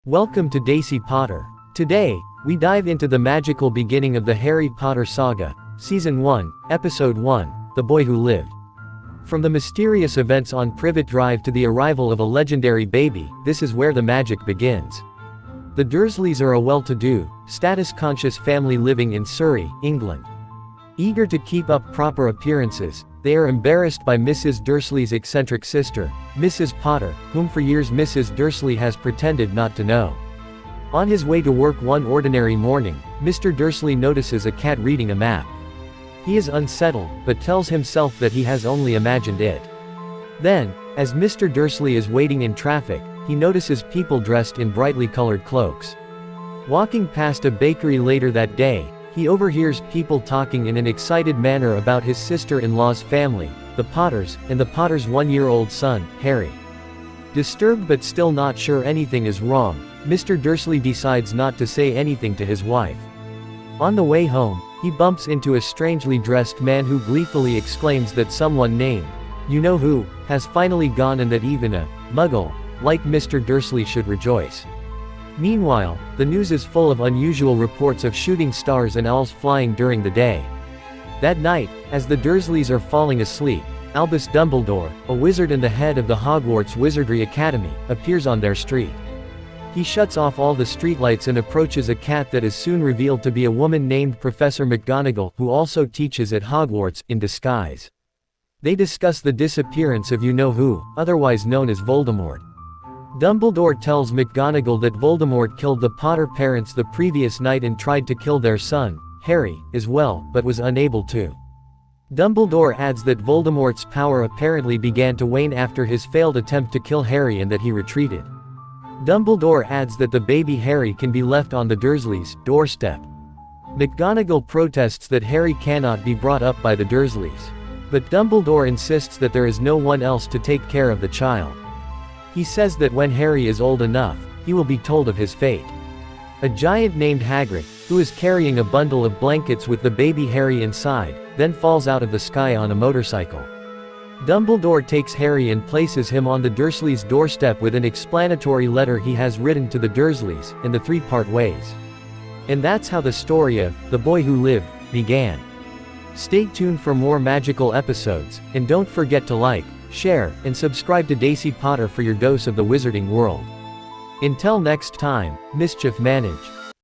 Welcome to DesiPotter. Today, we dive into the magical beginning of the Harry Potter saga, Season 1, Episode 1, The Boy Who Lived. From the mysterious events on Privet Drive to the arrival of a legendary baby, this is where the magic begins. The Dursleys are a well-to-do, status-conscious family living in Surrey, England. Eager to keep up proper appearances, they are embarrassed by Mrs. Dursley's eccentric sister, Mrs. Potter, whom for years Mrs. Dursley has pretended not to know. On his way to work one ordinary morning, Mr. Dursley notices a cat reading a map. He is unsettled, but tells himself that he has only imagined it. Then, as Mr. Dursley is waiting in traffic, he notices people dressed in brightly colored cloaks. Walking past a bakery later that day, he overhears people talking in an excited manner about his sister-in-law's family, the Potters, and the Potters' one-year-old son, Harry. Disturbed but still not sure anything is wrong, Mr. Dursley decides not to say anything to his wife. On the way home, he bumps into a strangely dressed man who gleefully exclaims that someone named, you-know-who, has finally gone and that even a Muggle, like Mr. Dursley should rejoice. Meanwhile, the news is full of unusual reports of shooting stars and owls flying during the day. That night, as the Dursleys are falling asleep, Albus Dumbledore, a wizard and the head of the Hogwarts Wizardry Academy, appears on their street. He shuts off all the streetlights and approaches a cat that is soon revealed to be a woman named Professor McGonagall, who also teaches at Hogwarts, in disguise. They discuss the disappearance of you-know-who, otherwise known as Voldemort. Dumbledore tells McGonagall that Voldemort killed the Potter parents the previous night and tried to kill their son, Harry, as well, but was unable to. Dumbledore adds that Voldemort's power apparently began to wane after his failed attempt to kill Harry and that he retreated. Dumbledore adds that the baby Harry can be left on the Dursleys' doorstep. McGonagall protests that Harry cannot be brought up by the Dursleys. But Dumbledore insists that there is no one else to take care of the child. He says that when Harry is old enough, he will be told of his fate. A giant named Hagrid, who is carrying a bundle of blankets with the baby Harry inside, then falls out of the sky on a motorcycle. Dumbledore takes Harry and places him on the Dursleys' doorstep with an explanatory letter he has written to the Dursleys, in the three-part ways. And that's how the story of The Boy Who Lived began. Stay tuned for more magical episodes, and don't forget to like, share, and subscribe to DesiPotter for your dose of the wizarding world. Until next time, mischief managed.